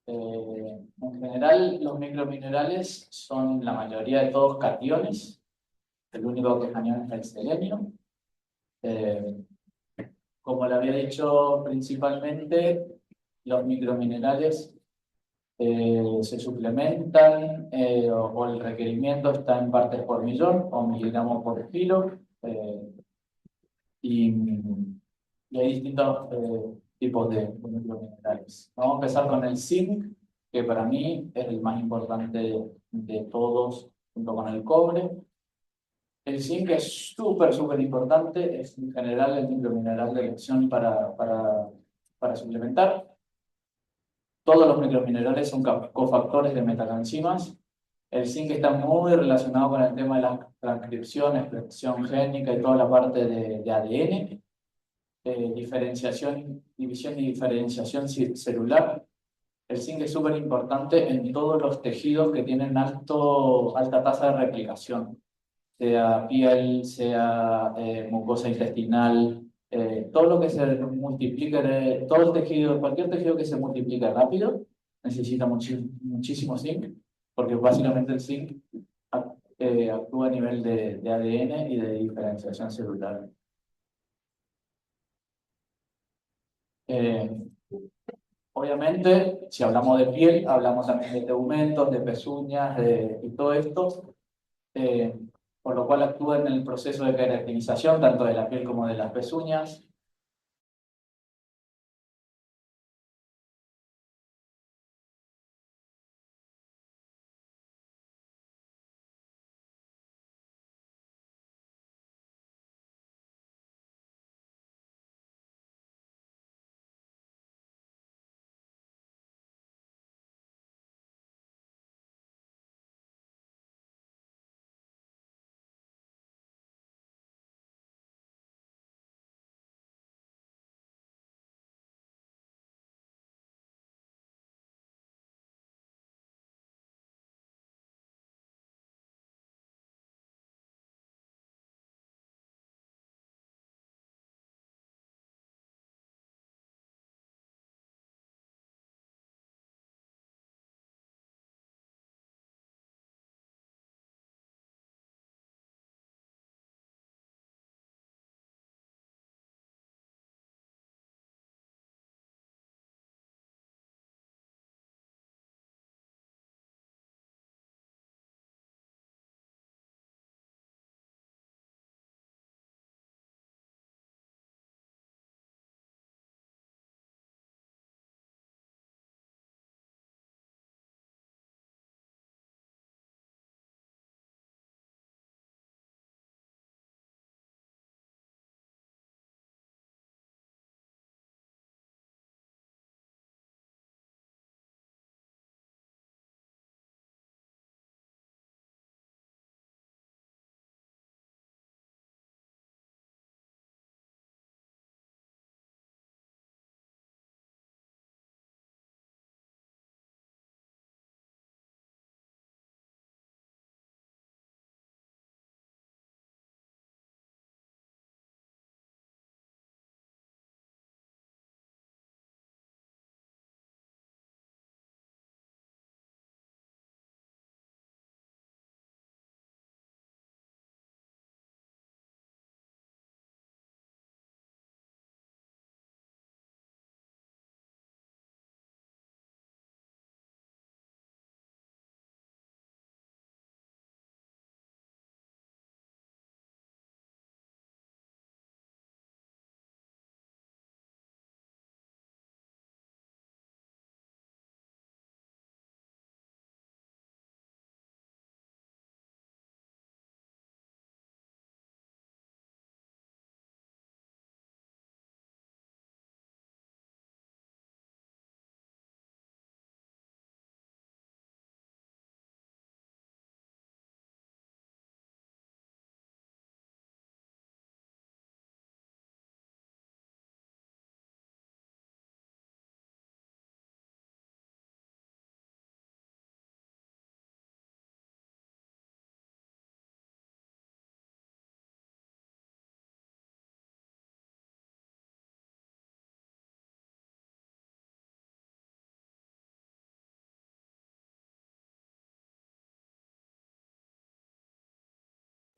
En general, los microminerales son la mayoría de todos cationes. El único que es anión es el selenio. Eh, Como le había dicho, principalmente los microminerales se suplementan o el requerimiento está en partes por millón o miligramos por kilo. Y, y hay distintos tipos de microminerales. Vamos a empezar con el zinc, que para mí es el más importante de todos, junto con el cobre. El zinc es súper importante, es en general el micromineral de elección para suplementar. Todos los microminerales son cofactores de metacoenzimas. El zinc está muy relacionado con el tema de la transcripción, expresión génica y toda la parte de ADN, diferenciación, división y diferenciación celular. El zinc es súper importante en todos los tejidos que tienen alta tasa de replicación, sea piel, sea mucosa intestinal, todo lo que se multiplique, todo el tejido, cualquier tejido que se multiplique rápido necesita muchísimo zinc, porque básicamente el zinc actúa a nivel de ADN y de diferenciación celular. Eh, Obviamente, si hablamos de piel, hablamos también de tegumentos, de pezuñas, y todo esto, eh, por lo cual actúa en el proceso de queratina tanto de la piel como de las pezuñas.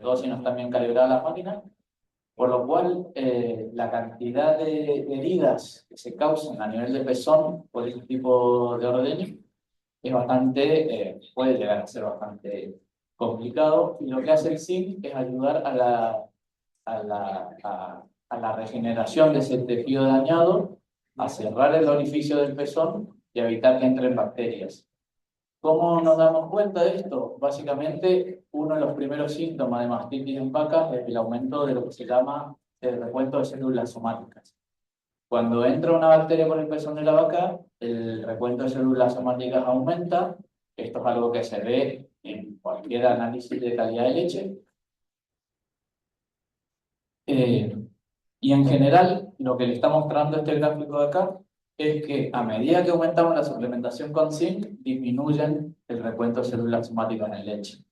todo si no están bien calibradas las máquinas, por lo cual la cantidad de heridas que se causan a nivel de pezón por este tipo de ordeño es bastante, puede llegar a ser bastante complicado, y lo que hace el zinc es ayudar a la regeneración de ese tejido dañado, a cerrar el orificio del pezón y a evitar que entren bacterias. ¿Cómo nos damos cuenta de esto? Básicamente, uno de los primeros síntomas de mastitis en vacas es el aumento de lo que se llama el recuento de células somáticas. Cuando entra una bacteria por el pezón de la vaca, el recuento de células somáticas aumenta. Esto es algo que se ve en cualquier análisis de calidad de leche. Y en general, lo que le está mostrando este gráfico de acá es que a medida que aumentamos la suplementación con zinc, disminuyen el recuento de células somáticas en leche.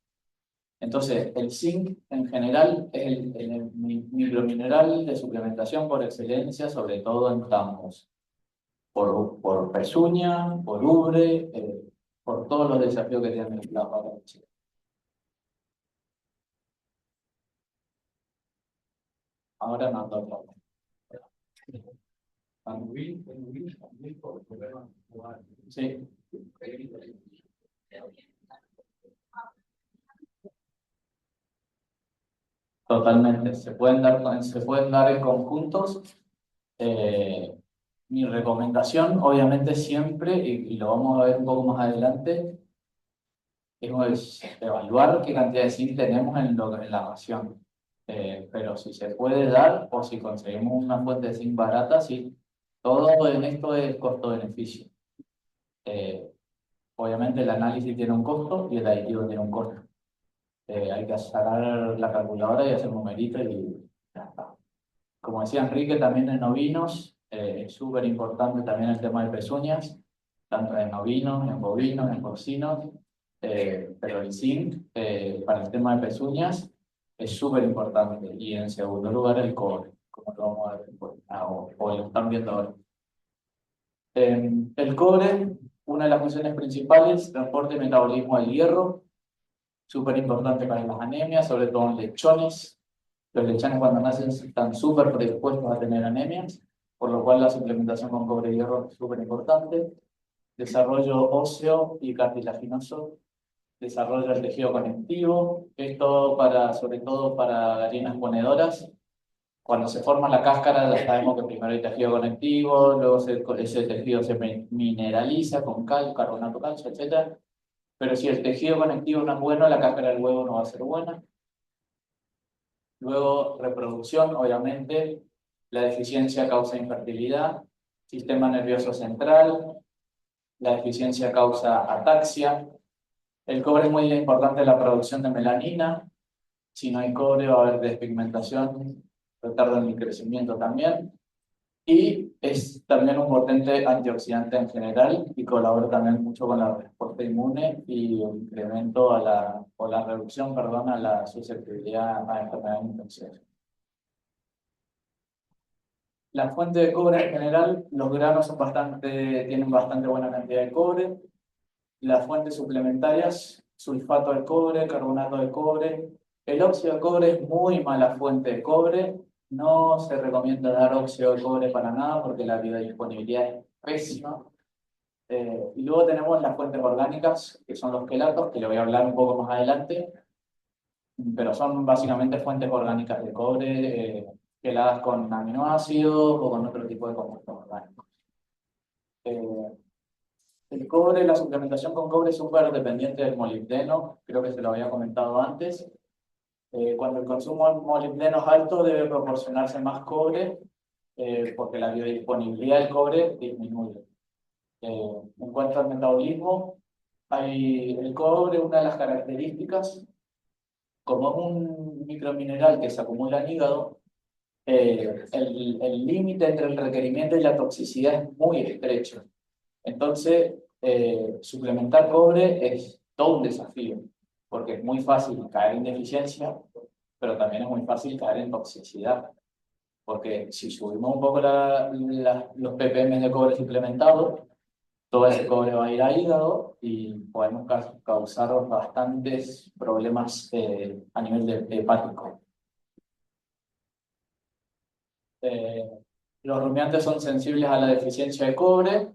Entonces, el zinc en general es el micromineral de suplementación por excelencia, sobre todo en tambos, por pezuña, por ubre, por todos los desafíos que tienen las vacas lecheras. Ahora no toca. Sí. Totalmente. Se pueden dar en conjuntos. Mi recomendación, obviamente, siempre, y lo vamos a ver un poco más adelante, es evaluar qué cantidad de zinc tenemos en la ración. Pero si se puede dar, o si conseguimos una fuente de zinc barata, sí. Todo en esto es costo-beneficio. Obviamente el análisis tiene un costo y el aditivo tiene un costo. Hay que sacar la calculadora y hacer numeritos y ya está. Como decía Enrique, también en ovinos es súper importante también el tema de pezuñas, tanto en ovinos, en bovinos, en porcinos, pero el zinc para el tema de pezuñas es súper importante. Y en segundo lugar el cobre, como lo vamos a ver después, o lo están viendo ahora. El cobre, una de las funciones principales, transporte y metabolismo del hierro, súper importante para las anemias, sobre todo en lechones. Los lechones cuando nacen están súper predispuestos a tener anemias, por lo cual la suplementación con cobre y hierro es súper importante. Desarrollo óseo y cartilaginoso, desarrollo del tejido conectivo, esto sobre todo para gallinas ponedoras. Cuando se forma la cáscara ya sabemos que primero hay tejido conectivo, luego ese tejido se mineraliza con cal, carbonato calcio, etc. Pero si el tejido conectivo no es bueno, la cáscara del huevo no va a ser buena. Luego, reproducción, obviamente, la deficiencia causa infertilidad, sistema nervioso central, la deficiencia causa ataxia. El cobre es muy importante en la producción de melanina. Si no hay cobre va a haber despigmentación, retardo en el crecimiento también. Y es también un potente antioxidante en general y colabora también mucho con la respuesta inmune y el incremento o la reducción, perdón, a la susceptibilidad a enfermedades infecciosas. La fuente de cobre en general, los granos tienen bastante buena cantidad de cobre. Las fuentes suplementarias, sulfato de cobre, carbonato de cobre. El óxido de cobre es muy mala fuente de cobre. No se recomienda dar óxido de cobre para nada porque la biodisponibilidad es pésima. Y luego tenemos las fuentes orgánicas, que son los quelatos, que le voy a hablar un poco más adelante, pero son básicamente fuentes orgánicas de cobre, queladas con aminoácidos o con otro tipo de compuestos orgánicos. El cobre, la suplementación con cobre es súper dependiente del molibdeno, creo que se lo había comentado antes. Cuando el consumo de molibdeno es alto, debe proporcionarse más cobre, porque la biodisponibilidad del cobre disminuye. En cuanto al metabolismo, el cobre, una de las características, como es un micromineral que se acumula en hígado, el límite entre el requerimiento y la toxicidad es muy estrecho. Entonces, suplementar cobre es todo un desafío, porque es muy fácil caer en deficiencia, pero también es muy fácil caer en toxicidad, porque si subimos un poco los ppm de cobre suplementado, todo ese cobre va a ir a hígado y podemos causar bastantes problemas a nivel hepático. Eh, los rumiantes son sensibles a la deficiencia de cobre.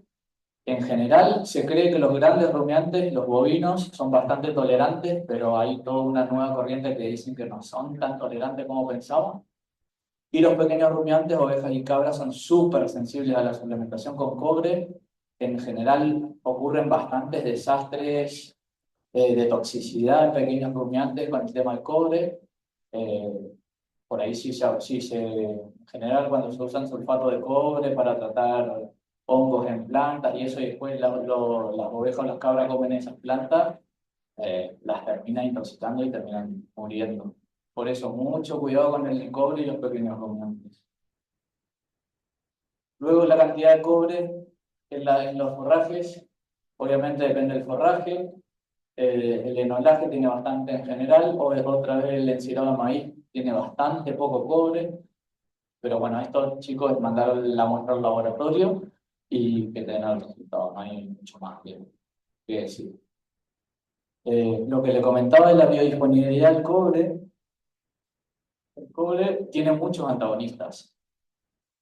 En general, se cree que los grandes rumiantes, los bovinos, son bastante tolerantes, pero hay toda una nueva corriente que dicen que no son tan tolerantes como pensamos. Y los pequeños rumiantes, ovejas y cabras, son súper sensibles a la suplementación con cobre. En general, ocurren bastantes desastres de toxicidad en pequeños rumiantes con el tema del cobre. Eh, por ahí en general cuando se usan sulfato de cobre para tratar hongos en plantas y eso, y después las ovejas o las cabras comen esas plantas, las terminan intoxicando y terminan muriendo. Por eso, mucho cuidado con el cobre y los pequeños rumiantes. Luego, la cantidad de cobre en los forrajes, obviamente depende del forraje. El enolaje tiene bastante en general, o otra vez el encilado de maíz tiene bastante poco cobre, pero bueno, estos chicos mandaron la muestra al laboratorio y que tengan el resultado, no hay mucho más que decir. Lo que le comentaba de la biodisponibilidad del cobre, el cobre tiene muchos antagonistas.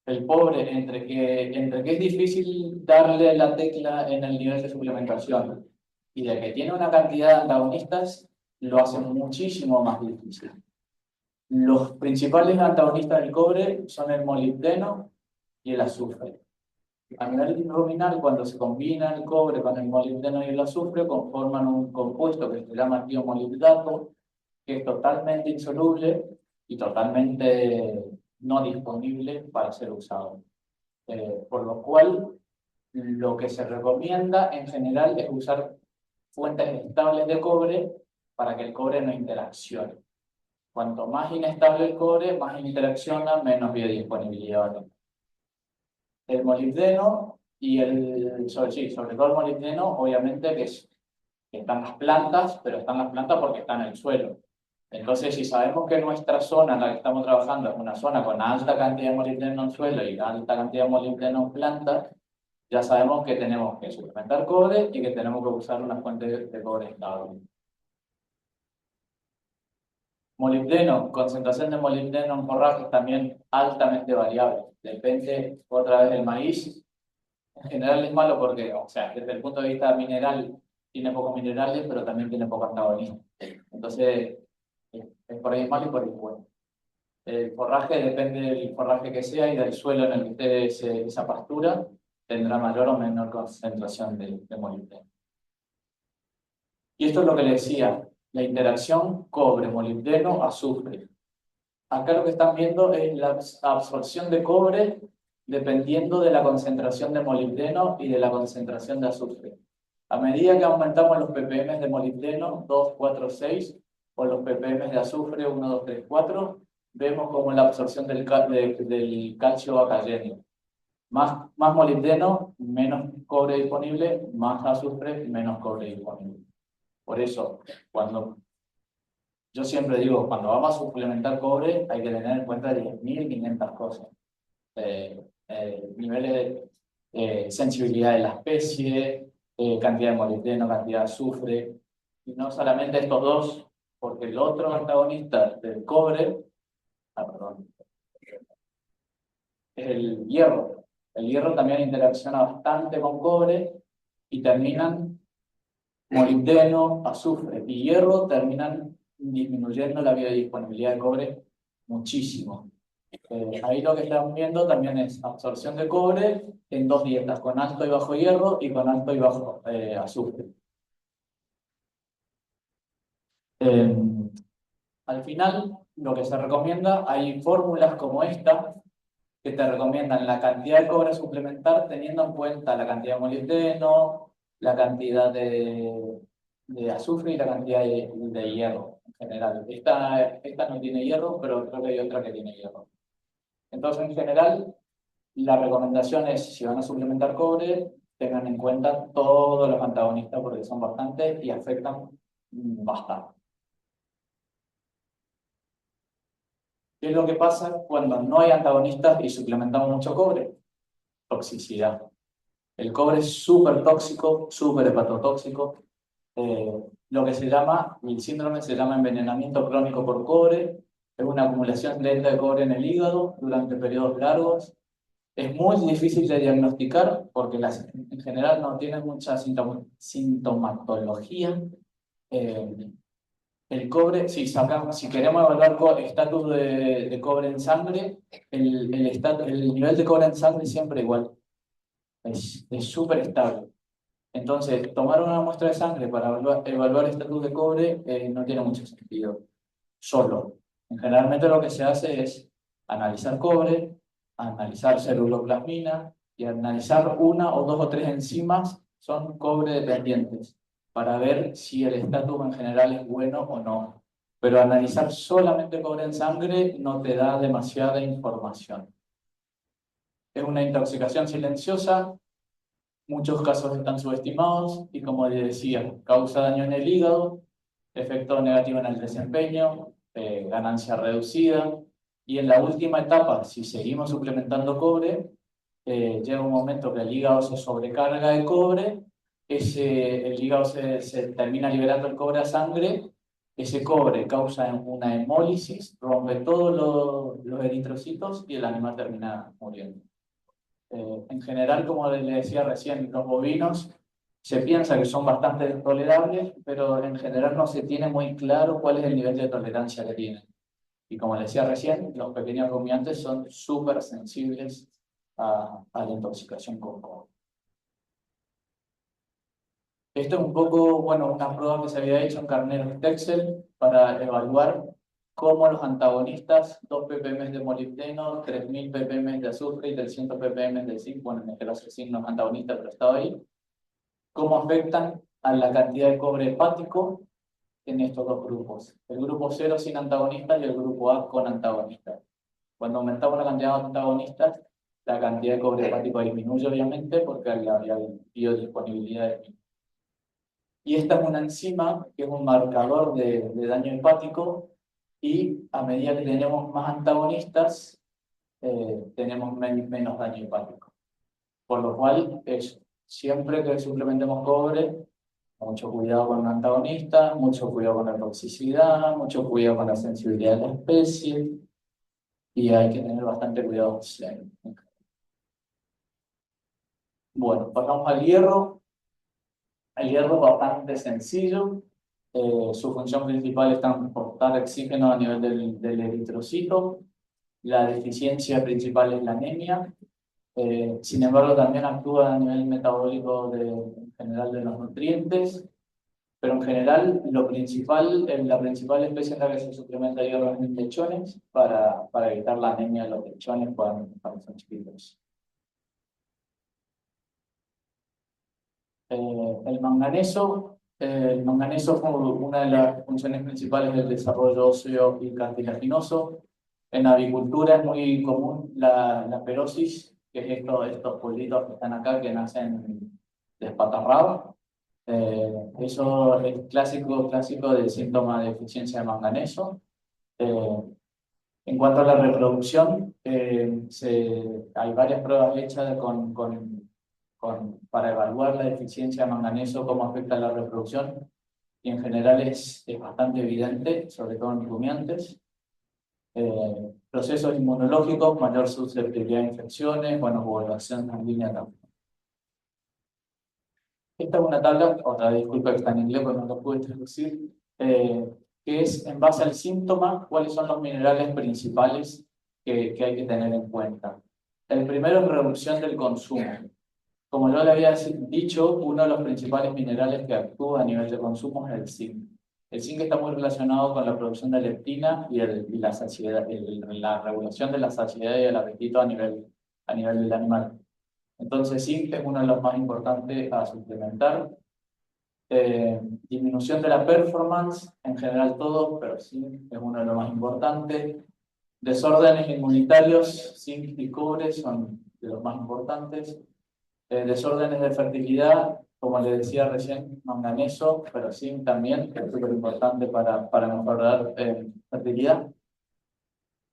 El pobre, entre que es difícil darle la tecla en el nivel de suplementación y de que tiene una cantidad de antagonistas, lo hace muchísimo más difícil. Los principales antagonistas del cobre son el molibdeno y el azufre. A nivel ruminal, cuando se combina el cobre con el molibdeno y el azufre, conforman un compuesto que se llama tiomolibdato, que es totalmente insoluble y totalmente no disponible para ser usado. Por lo cual, lo que se recomienda en general es usar fuentes estables de cobre para que el cobre no interaccione. Cuanto más inestable el cobre, más interacciona, menos biodisponibilidad va a tener. El molibdeno sobre todo el molibdeno, obviamente que están las plantas, pero están las plantas porque están en el suelo. Entonces, si sabemos que nuestra zona en la que estamos trabajando es una zona con alta cantidad de molibdeno en suelo y alta cantidad de molibdeno en plantas, ya sabemos que tenemos que suplementar cobre y que tenemos que usar una fuente de cobre estable. Molibdeno, concentración de molibdeno en forrajes también altamente variable. Depende otra vez del maíz. En general es malo porque, o sea, desde el punto de vista mineral, tiene pocos minerales, pero también tiene poco antagonismo. Entonces, por ahí es malo y por ahí es bueno. El forraje depende del forraje que sea y del suelo en el que esté esa pastura, tendrá mayor o menor concentración de molibdeno. Y esto es lo que le decía, la interacción cobre-molibdeno-azufre. Acá lo que están viendo es la absorción de cobre dependiendo de la concentración de molibdeno y de la concentración de azufre. A medida que aumentamos los ppm de molibdeno, 2, 4, 6, o los ppm de azufre, 1, 2, 3, 4, vemos como la absorción del calcio va cayendo. Más molibdeno, menos cobre disponible, más azufre, menos cobre disponible. Por eso, yo siempre digo, cuando vamos a suplementar cobre, hay que tener en cuenta 10.500 cosas. Niveles de sensibilidad de la especie, cantidad de molibdeno, cantidad de azufre, y no solamente estos dos, porque el otro antagonista del cobre, es el hierro. El hierro también interacciona bastante con cobre y terminan molibdeno, azufre y hierro terminan disminuyendo la biodisponibilidad de cobre muchísimo. Ahí lo que estamos viendo también es absorción de cobre en dos dietas, con alto y bajo hierro y con alto y bajo azufre. Al final, lo que se recomienda, hay fórmulas como esta que te recomiendan la cantidad de cobre a suplementar teniendo en cuenta la cantidad de molibdeno, la cantidad de azufre y la cantidad de hierro en general. Esta no tiene hierro, pero creo que hay otra que tiene hierro. Entonces, en general, la recomendación es, si van a suplementar cobre, tengan en cuenta todos los antagonistas porque son bastantes y afectan bastante. ¿Qué es lo que pasa cuando no hay antagonistas y suplementamos mucho cobre? Toxicidad. El cobre es súper tóxico, súper hepatotóxico. Lo que se llama, el síndrome se llama envenenamiento crónico por cobre. Es una acumulación lenta de cobre en el hígado durante periodos largos. Es muy difícil de diagnosticar porque en general no tiene mucha sintomatología. El cobre, si queremos evaluar estatus de cobre en sangre, el nivel de cobre en sangre es siempre igual. Es súper estable. Entonces, tomar una muestra de sangre para evaluar el estatus de cobre no tiene mucho sentido. Solo. Generalmente lo que se hace es analizar cobre, analizar ceruloplasmina y analizar una o dos o tres enzimas son cobre dependientes para ver si el estatus en general es bueno o no. Pero analizar solamente cobre en sangre no te da demasiada información. Es una intoxicación silenciosa, muchos casos están subestimados y, como les decía, causa daño en el hígado, efecto negativo en el desempeño, ganancia reducida. Y en la última etapa, si seguimos suplementando cobre, llega un momento que el hígado se sobrecarga de cobre, el hígado se termina liberando el cobre a sangre, ese cobre causa una hemólisis, rompe todos los eritrocitos y el animal termina muriendo. En general, como les decía recién, los bovinos se piensa que son bastante tolerables, pero en general no se tiene muy claro cuál es el nivel de tolerancia que tienen. Y como les decía recién, los pequeños rumiantes son súper sensibles a la intoxicación con cobre. Esto es un poco, bueno, una prueba que se había hecho en carneros Texel para evaluar cómo los antagonistas, 2 ppm de molibdeno, 3000 ppm de azufre y 300 ppm de zinc, bueno, en este caso el zinc no es antagonista, pero estaba ahí, cómo afectan a la cantidad de cobre hepático en estos dos grupos. El grupo 0 sin antagonistas y el grupo A con antagonistas. Cuando aumentamos la cantidad de antagonistas, la cantidad de cobre hepático disminuye, obviamente, porque hay biodisponibilidad de. Y esta es una enzima que es un marcador de daño hepático y a medida que tenemos más antagonistas, tenemos menos daño hepático. Por lo cual, siempre que suplementemos cobre, mucho cuidado con el antagonista, mucho cuidado con la toxicidad, mucho cuidado con la sensibilidad de la especie y hay que tener bastante cuidado. Bueno, pasamos al hierro. El hierro es bastante sencillo. Su función principal es transportar oxígeno a nivel del eritrocito. La deficiencia principal es la anemia. Sin embargo, también actúa a nivel metabólico en general de los nutrientes. Pero en general, la principal especie en la que se suplementa hierro es en lechones para evitar la anemia de los lechones cuando son chiquitos. El manganeso fue una de las funciones principales del desarrollo óseo y cartilaginoso. En avicultura es muy común la perosis, que es estos pollitos que están acá que nacen despatarrados. Eso es clásico del síntoma de deficiencia de manganeso. En cuanto a la reproducción, hay varias pruebas hechas para evaluar la deficiencia de manganeso, cómo afecta a la reproducción, y en general es bastante evidente, sobre todo en rumiantes. Procesos inmunológicos, mayor susceptibilidad a infecciones, bueno, coagulación sanguínea también. Esta es una tabla, otra disculpa que está en inglés, porque no lo pude traducir, que es en base al síntoma, cuáles son los minerales principales que hay que tener en cuenta. El primero es reducción del consumo. Como yo le había dicho, uno de los principales minerales que actúa a nivel de consumo es el zinc. El zinc está muy relacionado con la producción de leptina y la saciedad, la regulación de la saciedad y el apetito a nivel del animal. Entonces, zinc es uno de los más importantes a suplementar. Disminución de la performance, en general todo, pero zinc es uno de los más importantes. Desórdenes inmunitarios, zinc y cobre son de los más importantes. Desórdenes de fertilidad, como les decía recién, manganeso, pero zinc también, que es súper importante para mejorar fertilidad.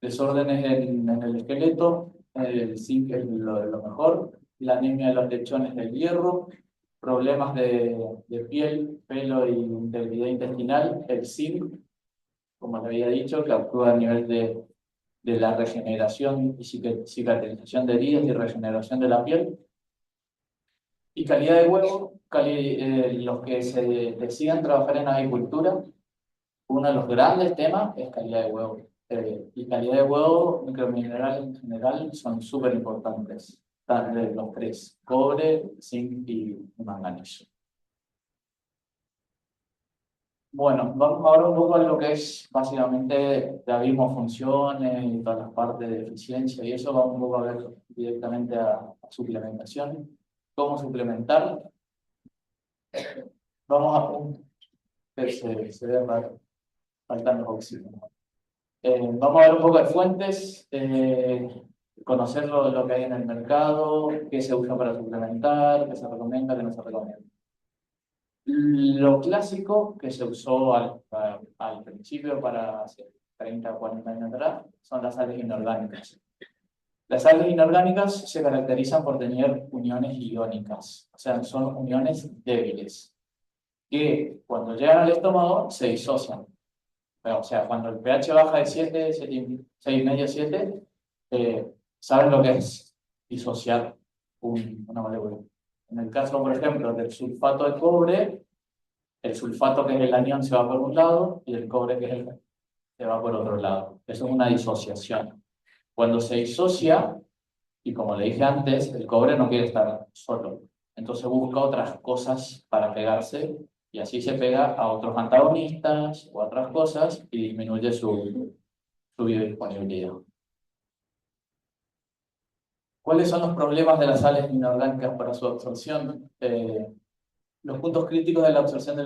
Desórdenes en el esqueleto, el zinc es lo mejor. la anemia de los lechones del hierro, problemas de piel, pelo y integridad intestinal, el zinc, como le había dicho, que actúa a nivel de la regeneración y cicatrización de heridas y regeneración de la piel. Y calidad de huevo, los que se decidan trabajar en agricultura, uno de los grandes temas es calidad de huevo. Y calidad de huevo, microminerales en general, son súper importantes. Los tres: cobre, zinc y manganeso. Bueno, vamos ahora un poco a lo que es básicamente, ya vimos funciones y todas las partes de eficiencia y eso, vamos un poco a ver directamente a suplementación. ¿Cómo suplementar? Vamos a un que se ve raro, faltando oxígeno. Vamos a ver un poco de fuentes, conocer lo que hay en el mercado, qué se usa para suplementar, qué se recomienda, qué no se recomienda. Lo clásico que se usó al principio para hace 30 o 40 años atrás son las sales inorgánicas. Las sales inorgánicas se caracterizan por tener uniones iónicas, o sea, son uniones débiles, que cuando llegan al estómago se disocian. O sea, cuando el pH baja de 7, 6,5, 7, saben lo que es disociar una molécula. En el caso, por ejemplo, del sulfato de cobre, el sulfato, que es el anión, se va por un lado y el cobre, que es se va por otro lado. Eso es una disociación. Cuando se disocia, y como le dije antes, el cobre no quiere estar solo. Entonces busca otras cosas para pegarse y así se pega a otros antagonistas o a otras cosas y disminuye su biodisponibilidad. ¿Cuáles son los problemas de las sales inorgánicas para su absorción? Los puntos críticos de la absorción de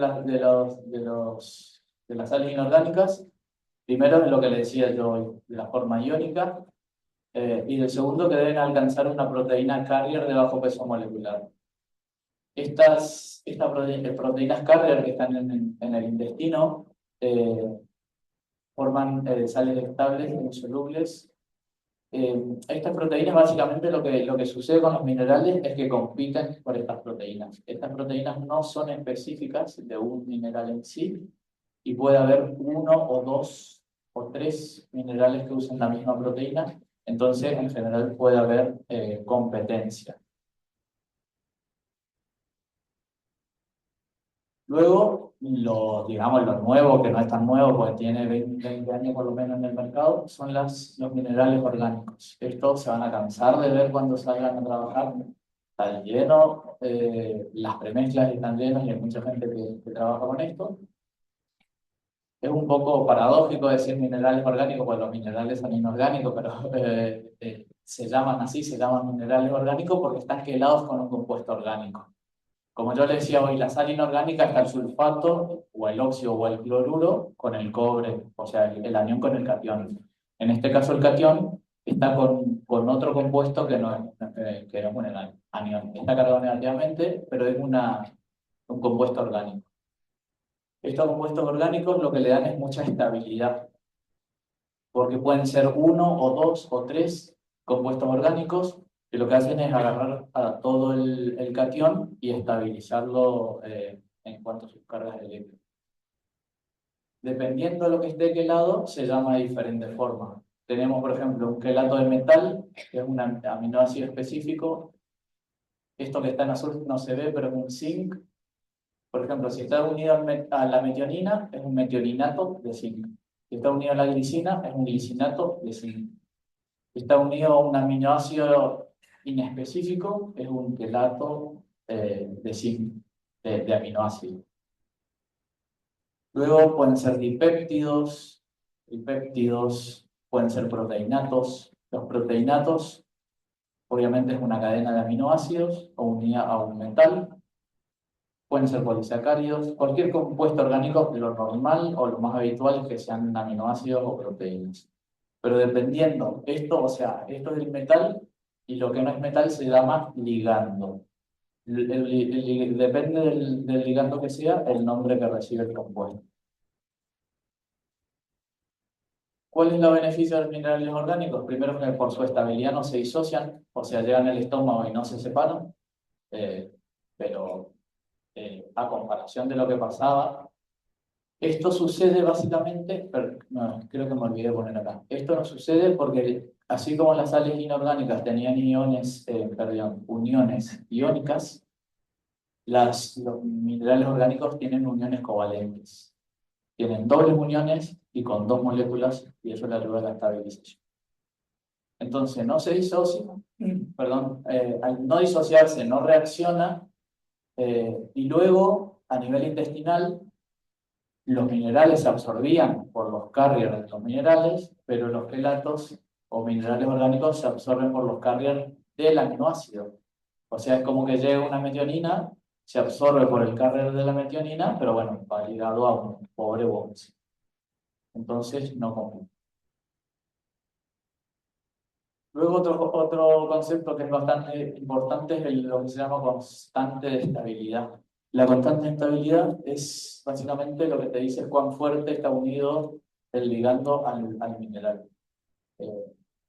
las sales inorgánicas, primero es lo que le decía yo hoy, de la forma iónica, y el segundo, que deben alcanzar una proteína carrier de bajo peso molecular. Estas proteínas carrier que están en el intestino forman sales estables, insolubles. Estas proteínas, básicamente lo que sucede con los minerales es que compiten por estas proteínas. Estas proteínas no son específicas de un mineral en sí y puede haber uno o dos o tres minerales que usen la misma proteína, entonces en general puede haber competencia. Luego, digamos, lo nuevo, que no es tan nuevo, porque tiene 20 años por lo menos en el mercado, son los minerales orgánicos. Estos se van a cansar de ver cuando salgan a trabajar. Están llenos, las premezclas están llenas y hay mucha gente que trabaja con esto. Es un poco paradójico decir minerales orgánicos, porque los minerales son inorgánicos, pero se llaman así, se llaman minerales orgánicos porque están quelados con un compuesto orgánico. Como yo le decía hoy, la sal inorgánica está el sulfato, o el óxido, o el cloruro, con el cobre, o sea, el anión con el catión. En este caso, el catión está con otro compuesto que no es un anión. Está cargado negativamente, pero es un compuesto orgánico. Estos compuestos orgánicos lo que le dan es mucha estabilidad, porque pueden ser uno, o dos, o tres compuestos orgánicos que lo que hacen es agarrar a todo el catión y estabilizarlo en cuanto a sus cargas eléctricas. Dependiendo de lo que esté quelado, se llama de diferentes formas. Tenemos, por ejemplo, un quelato de metal, que es un aminoácido específico. Esto que está en azul no se ve, pero es un zinc. Por ejemplo, si está unido a la metionina, es un metioninato de zinc. Si está unido a la glicina, es un glicinato de zinc. Si está unido a un aminoácido inespecífico, es un quelato de zinc, de aminoácido. Luego pueden ser dipéptidos, pueden ser proteinatos. Los proteinatos, obviamente, es una cadena de aminoácidos o unida a un metal. Pueden ser polisacáridos, cualquier compuesto orgánico, lo normal o lo más habitual es que sean aminoácidos o proteínas. Pero dependiendo, o sea, esto es el metal y lo que no es metal se llama ligando. Depende del ligando que sea, el nombre que recibe el compuesto. ¿Cuál es el beneficio de los minerales orgánicos? Primero, que por su estabilidad no se disocian, o sea, llegan al estómago y no se separan, eh, pero a comparación de lo que pasaba, esto sucede básicamente, pero, no, creo que me olvidé de poner acá. Esto no sucede porque así como las sales inorgánicas tenían uniones iónicas, los minerales orgánicos tienen uniones covalentes. Tienen dobles uniones y con dos moléculas, y eso le ayuda a la estabilización. Entonces, no se disocia, perdón, al no disociarse, no reacciona, y luego, a nivel intestinal, los minerales se absorbían por los carriers de los minerales, pero los quelatos o minerales orgánicos se absorben por los carriers del aminoácido. O sea, es como que llega una metionina, se absorbe por el carrier de la metionina, pero bueno, va ligado a un pobre box. Entonces, no compite. Luego, otro concepto que es bastante importante es lo que se llama constante de estabilidad. La constante de estabilidad es básicamente lo que te dice cuán fuerte está unido el ligando al mineral.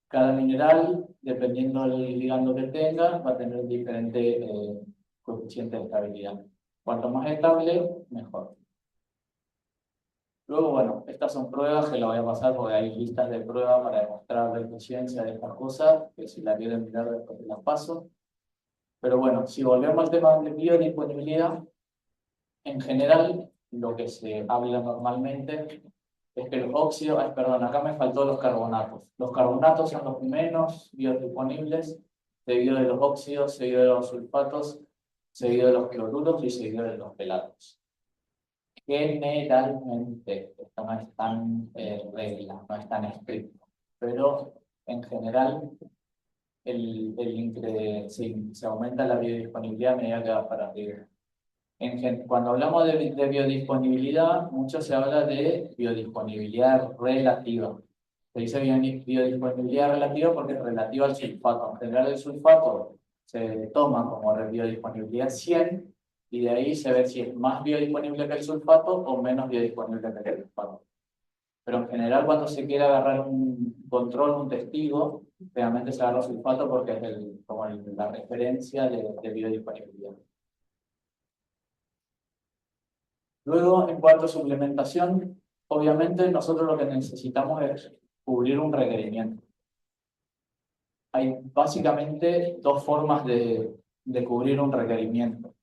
Cada mineral, dependiendo del ligando que tenga, va a tener diferente coeficiente de estabilidad. Cuanto más estable, mejor. Luego, bueno, estas son pruebas que lo voy a pasar porque hay listas de pruebas para demostrar la eficiencia de estas cosas, que si la quieren mirar después las paso. Pero bueno, si volvemos al tema de biodisponibilidad, en general, lo que se habla normalmente es que los óxidos, perdón, acá me faltó los carbonatos. Los carbonatos son los menos biodisponibles, seguido de los óxidos, seguido de los sulfatos, seguido de los cloruros y seguido de los pelatos. Generalmente, esto no es tan regla, no es tan estricto, pero en general se aumenta la biodisponibilidad a medida que va para arriba. Cuando hablamos de biodisponibilidad, mucho se habla de biodisponibilidad relativa. Se dice biodisponibilidad relativa porque es relativa al sulfato. En general, el sulfato se toma como biodisponibilidad 100 y de ahí se ve si es más biodisponible que el sulfato o menos biodisponible que el sulfato. Pero en general, cuando se quiere agarrar un control, un testigo, realmente se agarra sulfato porque es como la referencia de biodisponibilidad. Luego, en cuanto a suplementación, obviamente nosotros lo que necesitamos es cubrir un requerimiento. Hay básicamente dos formas de cubrir un requerimiento.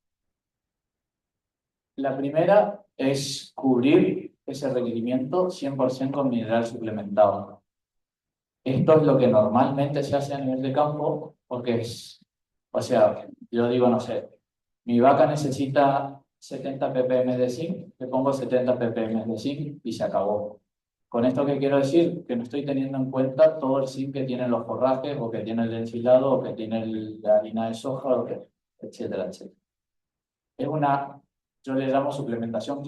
La primera es cubrir ese requerimiento 100% con mineral suplementado. Esto es lo que normalmente se hace a nivel de campo, porque o sea, yo digo, no sé, mi vaca necesita 70 ppm de zinc, le pongo 70 ppm de zinc y se acabó. Con esto, ¿qué quiero decir? Que no estoy teniendo en cuenta todo el zinc que tienen los forrajes, o que tiene el ensilado, o que tiene la harina de soja, etcétera, etcétera. Es yo le llamo suplementación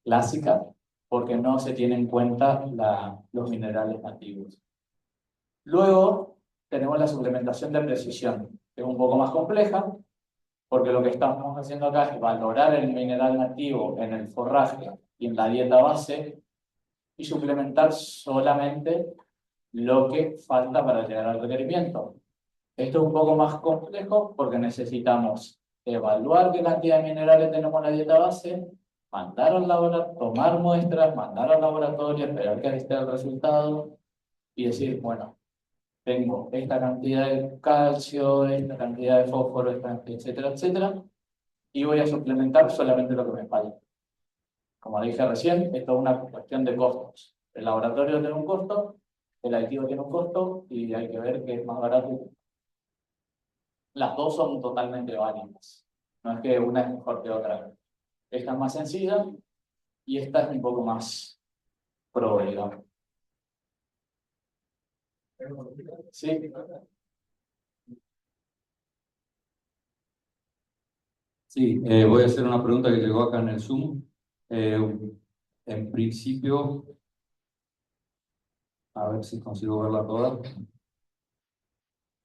clásica, porque no se tienen en cuenta los minerales nativos. Luego tenemos la suplementación de precisión, que es un poco más compleja, porque lo que estamos haciendo acá es valorar el mineral nativo en el forraje y en la dieta base y suplementar solamente lo que falta para llegar al requerimiento. Esto es un poco más complejo porque necesitamos evaluar qué cantidad de minerales tenemos en la dieta base, mandar al laboratorio, tomar muestras, mandar al laboratorio, esperar que esté el resultado y decir, bueno, tengo esta cantidad de calcio, esta cantidad de fósforo, etcétera, etcétera, y voy a suplementar solamente lo que me falta. Como dije recién, esto es una cuestión de costos. El laboratorio tiene un costo, el aditivo tiene un costo, y hay que ver qué es más barato. Las dos son totalmente válidas. No es que una es mejor que otra. Esta es más sencilla y esta es un poco más pro, digamos. Sí. Sí, voy a hacer una pregunta que llegó acá en el Zoom. En principio, a ver si consigo verla toda.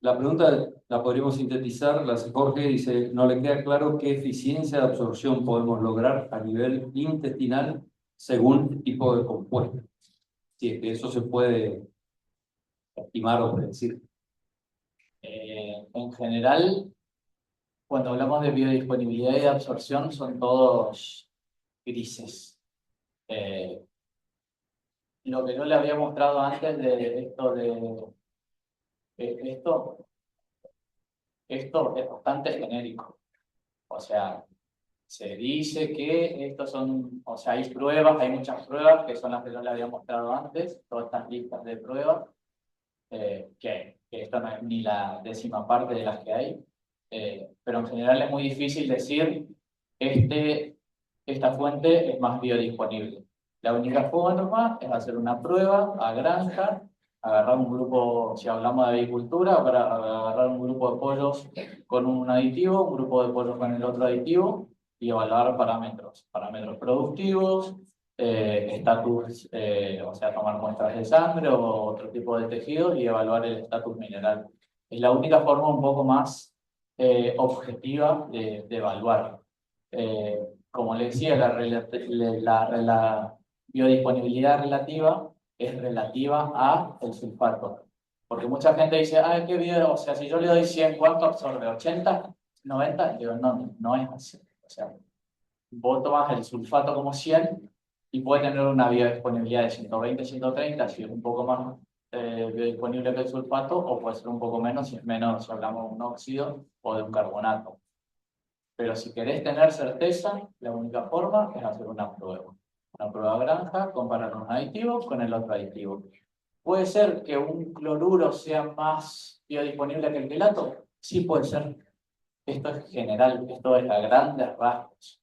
La pregunta la podríamos sintetizar, la hace Jorge, dice, no le queda claro qué eficiencia de absorción podemos lograr a nivel intestinal según tipo de compuesto. Si es que eso se puede estimar o predecir. En general, cuando hablamos de biodisponibilidad y de absorción, son todos grises. Lo que yo le había mostrado antes de esto es bastante genérico. O sea, se dice que estos son, o sea, hay pruebas, hay muchas pruebas que son las que yo le había mostrado antes, todas estas listas de pruebas, que esto no es ni la 10ª parte de las que hay, pero en general es muy difícil decir esta fuente es más biodisponible. La única forma es hacer una prueba a granja, agarrar un grupo, si hablamos de agricultura, para agarrar un grupo de pollos con un aditivo, un grupo de pollos con el otro aditivo y evaluar parámetros productivos, estatus, o sea, tomar muestras de sangre o otro tipo de tejidos y evaluar el estatus mineral. Es la única forma un poco más objetiva de evaluar. Como le decía, la biodisponibilidad relativa es relativa a el sulfato. Porque mucha gente dice, ah, qué bio, o sea, si yo le doy 100, ¿cuánto absorbe? ¿80? ¿90? Digo, no, no es así. O sea, vos tomás el sulfato como 100 y puede tener una biodisponibilidad de 120, 130, si es un poco más biodisponible que el sulfato, o puede ser un poco menos, si es menos, si hablamos de un óxido o de un carbonato. Pero si querés tener certeza, la única forma es hacer una prueba. Una prueba granja, comparar un aditivo con el otro aditivo. ¿Puede ser que un cloruro sea más biodisponible que el quelato? Sí, puede ser. Esto es general, esto es a grandes rasgos.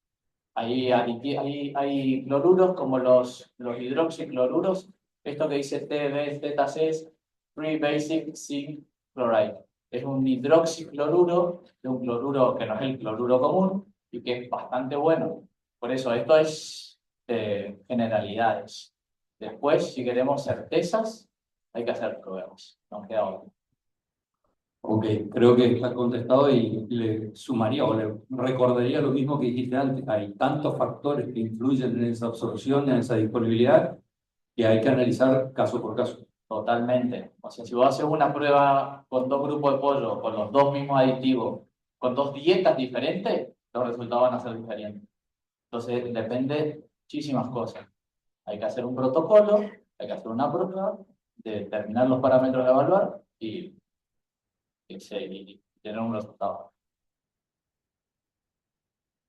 Hay cloruros como los hidroxicloruros, esto que dice TBZC es Free Basic Zinc Chloride. Es un hidroxicloruro de un cloruro que no es el cloruro común y que es bastante bueno. Por eso, esto es generalidades. Después, si queremos certezas, hay que hacer pruebas. No queda otra. Ok, creo que está contestado y le sumaría o le recordaría lo mismo que dijiste antes. Hay tantos factores que influyen en esa absorción, en esa disponibilidad, que hay que analizar caso por caso. Totalmente. O sea, si vos haces una prueba con 2 grupos de pollo, con los 2 mismos aditivos, con 2 dietas diferentes, los resultados van a ser diferentes. Entonces, depende muchísimas cosas. Hay que hacer un protocolo, hay que hacer una prueba, determinar los parámetros a evaluar y tener un resultado.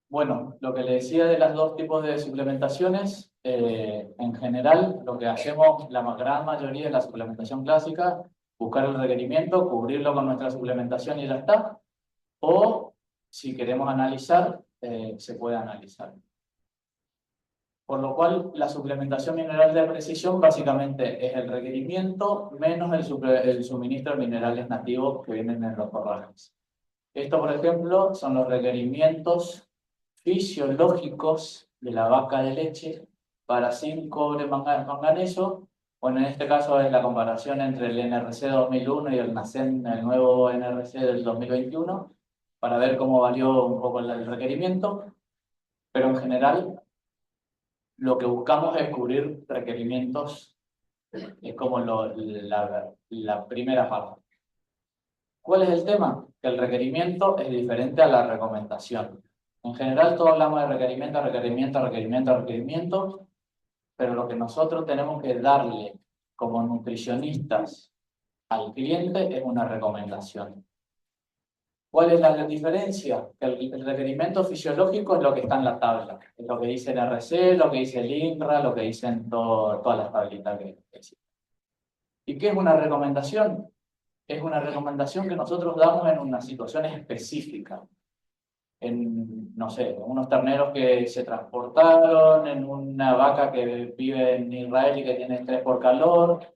Bueno, lo que le decía de los 2 tipos de suplementaciones, en general, lo que hacemos la gran mayoría de la suplementación clásica, buscar el requerimiento, cubrirlo con nuestra suplementación y ya está. O, si queremos analizar, se puede analizar. Por lo cual, la suplementación mineral de precisión básicamente es el requerimiento menos el suministro de minerales nativos que vienen en los forrajes. Esto, por ejemplo, son los requerimientos fisiológicos de la vaca de leche para zinc, cobre, manganeso. Bueno, en este caso es la comparación entre el NRC 2001 y el NACEN, el nuevo NRC del 2021, para ver cómo varió un poco el requerimiento. Pero en general, lo que buscamos es cubrir requerimientos, es como la primera parte. ¿Cuál es el tema? Que el requerimiento es diferente a la recomendación. En general, todos hablamos de requerimiento, requerimiento, requerimiento, requerimiento, pero lo que nosotros tenemos que darle como nutricionistas al cliente es una recomendación. ¿Cuál es la diferencia? Que el requerimiento fisiológico es lo que está en la tabla, es lo que dice el RC, lo que dice el INRA, lo que dicen todas las tablitas que existen. ¿Y qué es una recomendación? Es una recomendación que nosotros damos en una situación específica. En, no sé, unos terneros que se transportaron, en una vaca que vive en Israel y que tiene estrés por calor.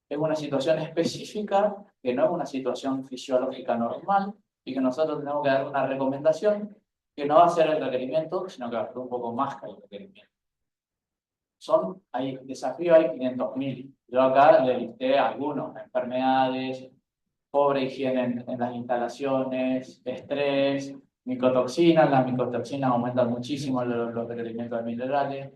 Es una situación específica que no es una situación fisiológica normal y que nosotros tenemos que dar una recomendación que no va a ser el requerimiento, sino que va a ser un poco más que el requerimiento. Hay desafíos, hay 500.000. Yo acá le listé algunos: enfermedades, pobre higiene en las instalaciones, estrés, micotoxinas. Las micotoxinas aumentan muchísimo los requerimientos de minerales.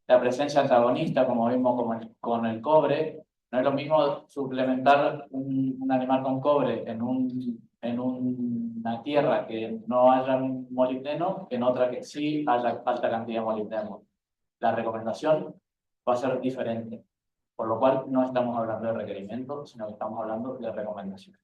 la presencia antagonista, como vimos con el cobre. No es lo mismo suplementar un animal con cobre en una tierra que no haya molibdeno que en otra que sí haya alta cantidad de molibdeno. La recomendación va a ser diferente, por lo cual no estamos hablando de requerimientos, sino que estamos hablando de recomendación.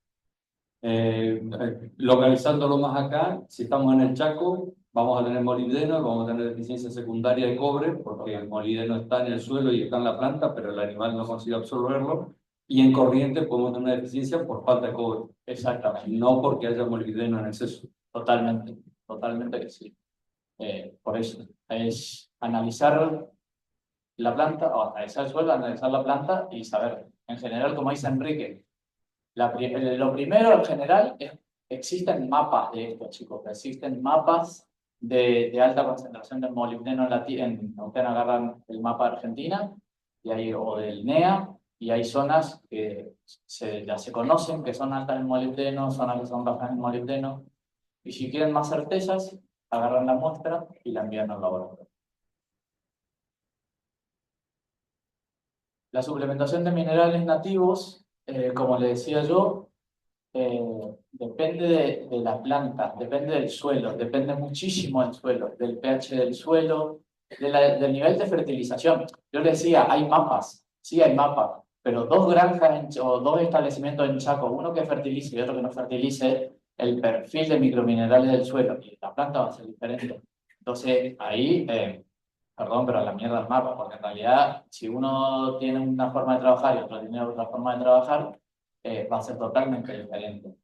Localizándolo más acá, si estamos en el Chaco, vamos a tener molibdeno, vamos a tener deficiencia secundaria de cobre, porque el molibdeno está en el suelo y está en la planta, pero el animal no consigue absorberlo. Y en Corrientes podemos tener una deficiencia por falta de cobre. Exactamente. No porque haya molibdeno en exceso. Totalmente, totalmente que sí. Por eso es analizar la planta, o analizar el suelo, analizar la planta y saber, en general, como dice Enrique, lo primero en general es, existen mapas de esto, chicos, existen mapas de alta concentración de molibdeno en la tierra. Ustedes agarran el mapa de Argentina y ahí, o del NEA, y hay zonas que ya se conocen que son altas en molibdeno, zonas que son bajas en molibdeno, y si quieren más certezas, agarran la muestra y la envían al laboratorio. La suplementación de minerales nativos, como le decía yo, depende de la planta, depende del suelo, depende muchísimo del suelo, del pH del suelo, del nivel de fertilización. Yo le decía, hay mapas, sí hay mapas, pero dos granjas o dos establecimientos en Chaco, uno que fertilice y otro que no fertilice, el perfil de microminerales del suelo y la planta va a ser diferente. Entonces, ahí, perdón, pero a la mierda el mapa, porque en realidad, si uno tiene una forma de trabajar y otro tiene otra forma de trabajar, va a ser totalmente diferente.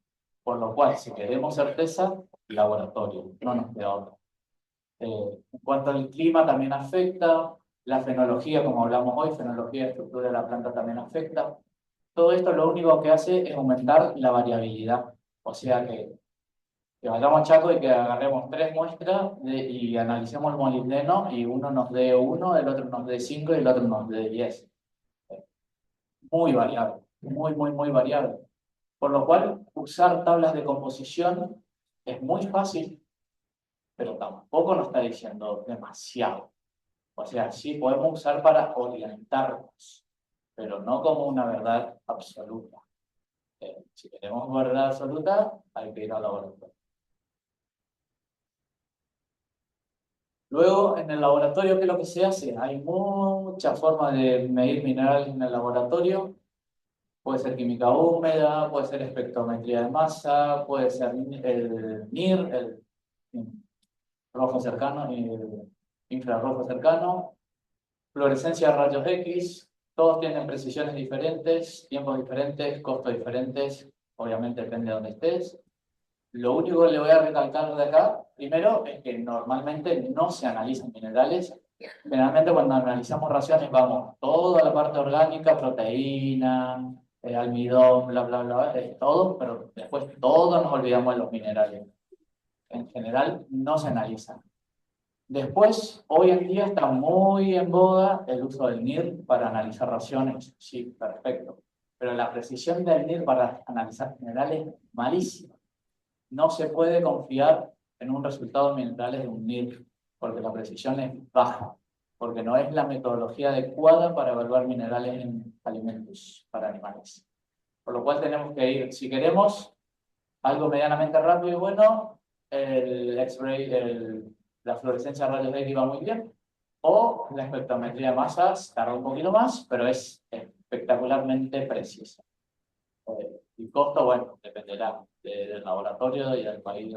Por lo cual, si queremos certeza, laboratorio, no nos queda otra. En cuanto al clima, también afecta. La fenología, como hablamos hoy, fenología y estructura de la planta también afecta. Todo esto lo único que hace es aumentar la variabilidad. O sea que vayamos a Chaco y que agarremos 3 muestras y analicemos el molibdeno y uno nos dé 1, el otro nos dé 5 y el otro nos dé 10. Muy variable, muy variable. Por lo cual, usar tablas de composición es muy fácil, pero tampoco nos está diciendo demasiado. O sea, sí podemos usar para orientarnos, pero no como una verdad absoluta. Si queremos verdad absoluta, hay que ir al laboratorio. Luego, en el laboratorio, ¿qué es lo que se hace? Hay muchas formas de medir minerales en el laboratorio. Puede ser química húmeda, puede ser espectrometría de masa, puede ser el NIR, el rojo cercano y el infrarrojo cercano, fluorescencia de rayos X, todos tienen precisiones diferentes, tiempos diferentes, costos diferentes, obviamente depende de dónde estés. Lo único que le voy a recalcar de acá, primero, es que normalmente no se analizan minerales. Generalmente cuando analizamos raciones vamos toda la parte orgánica, proteína, almidón, bla, bla, bla, todo, pero después todos nos olvidamos de los minerales. En general no se analizan. Después, hoy en día está muy en boga el uso del NIR para analizar raciones. Sí, perfecto. Pero la precisión del NIR para analizar minerales es malísima. No se puede confiar en un resultado de minerales de un NIR, porque la precisión es baja, porque no es la metodología adecuada para evaluar minerales en alimentos para animales. Por lo cual tenemos que ir, si queremos algo medianamente rápido y bueno, el X-ray, la fluorescencia de rayos X va muy bien, o la espectrometría de masas tarda un poquito más, pero es espectacularmente precisa. Y costo, bueno, dependerá del laboratorio y del país.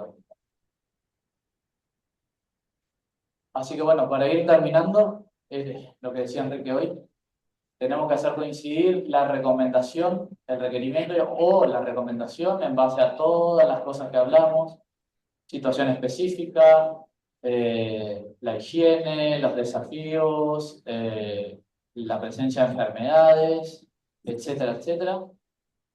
Así que bueno, para ir terminando, lo que decía Enrique hoy, tenemos que hacer coincidir la recomendación, el requerimiento o la recomendación en base a todas las cosas que hablamos, situación específica, la higiene, los desafíos, la presencia de enfermedades, etcétera, etcétera,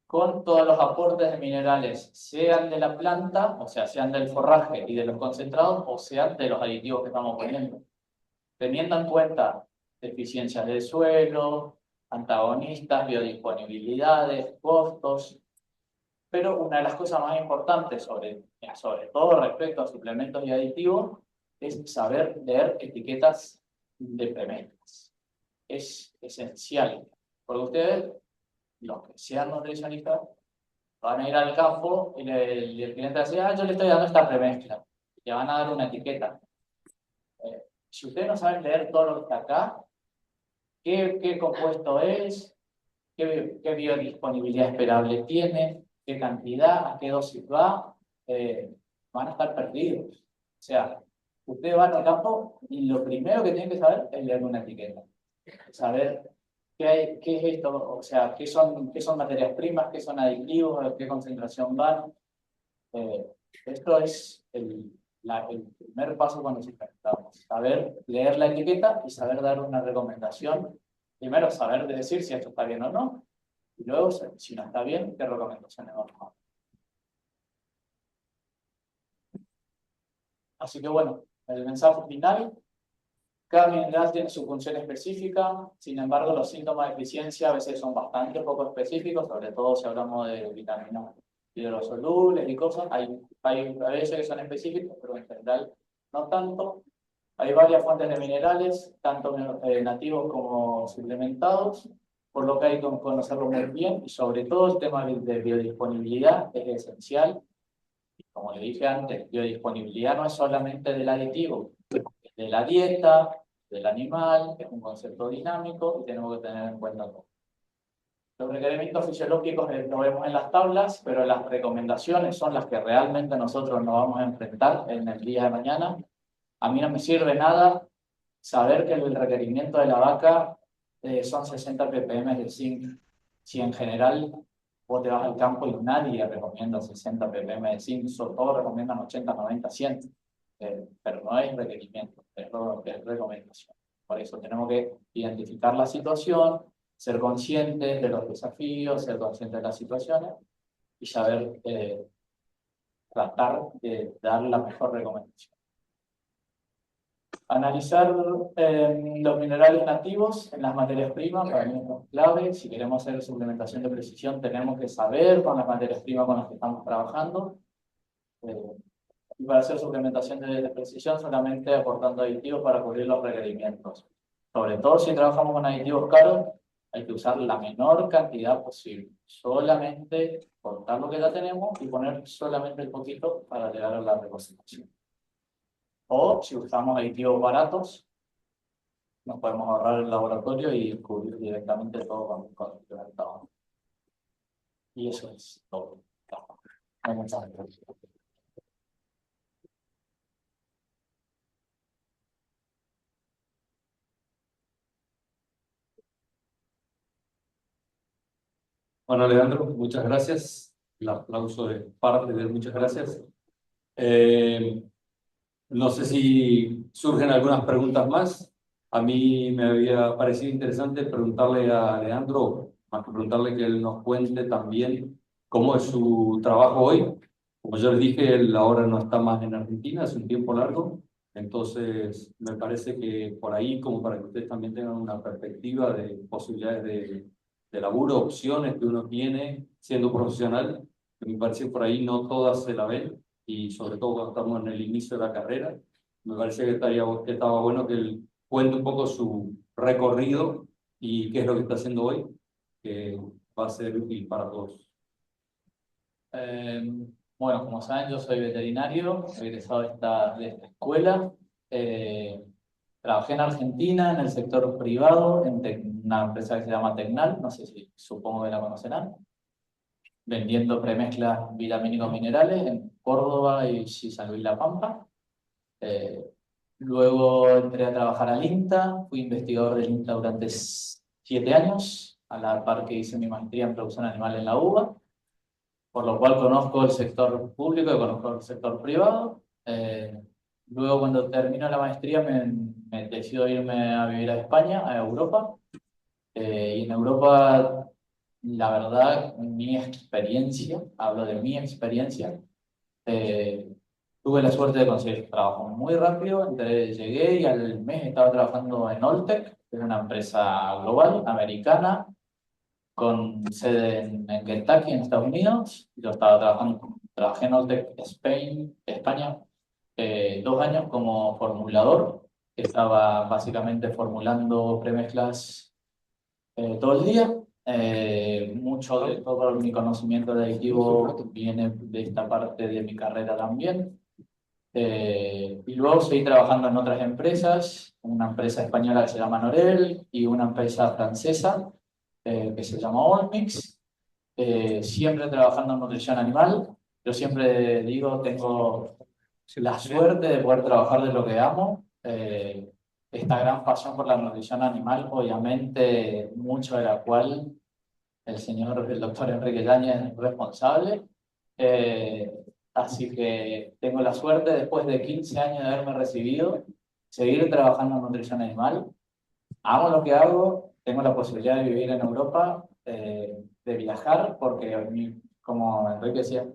con todos los aportes de minerales, sean de la planta, o sea, sean del forraje y de los concentrados, o sean de los aditivos que estamos poniendo. Teniendo en cuenta deficiencias del suelo, antagonistas, biodisponibilidades, costos. Pero una de las cosas más importantes, sobre todo respecto a suplementos y aditivos, es saber leer etiquetas de premezclas. Es esencial, porque ustedes, los que sean nutricionistas, van a ir al campo y el cliente va a decir, yo le estoy dando esta premezcla. Y le van a dar una etiqueta. Si ustedes no saben leer todo lo que está acá, qué compuesto es, qué biodisponibilidad esperable tiene, qué cantidad, a qué dosis va, van a estar perdidos. O sea, ustedes van al campo y lo primero que tienen que saber es leer una etiqueta. Saber qué es esto, o sea, qué son materias primas, qué son aditivos, a qué concentración van. Esto es el primer paso cuando suplementamos. Saber leer la etiqueta y saber dar una recomendación. Primero, saber decir si esto está bien o no. Y luego, si no está bien, qué recomendaciones vamos a dar. Así que bueno, el mensaje final. Cada mineral tiene su función específica, sin embargo los síntomas de deficiencia a veces son bastante poco específicos, sobre todo si hablamos de vitaminas hidrosolubles y cosas. Hay a veces que son específicos, pero en general no tanto. Hay varias fuentes de minerales, tanto nativos como suplementados, por lo que hay que conocerlo muy bien, y sobre todo el tema de biodisponibilidad es esencial. Como le dije antes, biodisponibilidad no es solamente del aditivo, es de la dieta, del animal, es un concepto dinámico y tenemos que tener en cuenta todo. Los requerimientos fisiológicos lo vemos en las tablas, pero las recomendaciones son las que realmente nosotros nos vamos a enfrentar en el día de mañana. A mí no me sirve nada saber que el requerimiento de la vaca son 60 ppm de zinc, si en general vos te vas al campo y nadie recomienda 60 ppm de zinc, todos recomiendan 80, 90, 100, pero no es requerimiento, es recomendación. Por eso tenemos que identificar la situación, ser conscientes de los desafíos, ser conscientes de las situaciones y saber tratar de dar la mejor recomendación. Analizar los minerales nativos en las materias primas para mí es clave. Si queremos hacer suplementación de precisión, tenemos que saber con las materias primas con las que estamos trabajando. Y para hacer suplementación de precisión, solamente aportando aditivos para cubrir los requerimientos. Sobre todo si trabajamos con aditivos caros, hay que usar la menor cantidad posible. Solamente cortar lo que ya tenemos y poner solamente el poquito para llegar a la reconcentración. O si usamos aditivos baratos, nos podemos ahorrar el laboratorio y cubrir directamente todo con el mercado. Y eso es todo. Muchas gracias. Bueno, Leandro, muchas gracias. El aplauso de parte de muchas gracias. No sé si surgen algunas preguntas más. A mí me había parecido interesante preguntarle a Leandro, más que preguntarle que él nos cuente también cómo es su trabajo hoy. Como yo les dije, él ahora no está más en Argentina, hace un tiempo largo. Entonces, me parece que por ahí, como para que ustedes también tengan una perspectiva de posibilidades de laburo, opciones que uno tiene siendo profesional, que me parece que por ahí no todas se la ven, y sobre todo cuando estamos en el inicio de la carrera, me parece que estaba bueno que él cuente un poco su recorrido y qué es lo que está haciendo hoy, que va a ser útil para todos. Bueno, como saben, yo soy veterinario, egresado de esta escuela. Trabajé en Argentina, en el sector privado, en una empresa que se llama Tecnal, no sé si supongo que la conocerán, vendiendo premezclas vitamínicos minerales en Córdoba y San Luis La Pampa. Luego entré a trabajar al INTA, fui investigador del INTA durante 7 años, a la par que hice mi maestría en producción animal en la UBA, por lo cual conozco el sector público y conozco el sector privado. Luego, cuando termino la maestría, me decido irme a vivir a España, a Europa. Y en Europa, la verdad, mi experiencia, hablo de mi experiencia, tuve la suerte de conseguir trabajo muy rápido. Llegué y al mes estaba trabajando en Oltec, que es una empresa global, americana, con sede en Kentucky, en Estados Unidos. Yo trabajé en Oltec España 2 años como formulador, estaba básicamente formulando premezclas todo el día. Mucho de todo mi conocimiento de aditivo viene de esta parte de mi carrera también. Y luego seguí trabajando en otras empresas, una empresa española que se llama Norel y una empresa francesa que se llama Olmix, siempre trabajando en nutrición animal. Yo siempre digo, tengo la suerte de poder trabajar de lo que amo. Esta gran pasión por la nutrición animal, obviamente, mucho de la cual el doctor Enrique Yáñez es responsable. Eh, Así que tengo la suerte, después de 15 años de haberme recibido, seguir trabajando en nutrición animal. Amo lo que hago, tengo la posibilidad de vivir en Europa, de viajar, porque como Enrique decía,